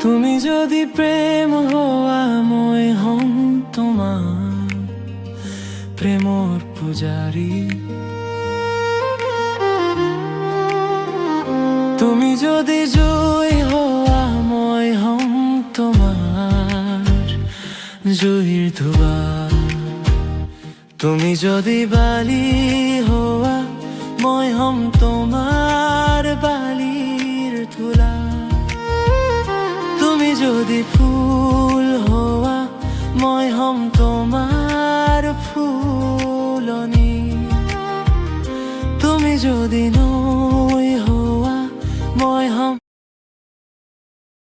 তুমি যদি প্রেম হওয়া মই হম তোমার প্রেমর পূজারি। তুমি যদি জয় হওয়া মই হম তোমার জয়ীর ধুয়ার। তুমি যদি বালি হওয়া মই হম তোমার বালির তুলা। তুমি যদি ফুল হওয়া মই হম তোমার ফুলনি। তুমি যদি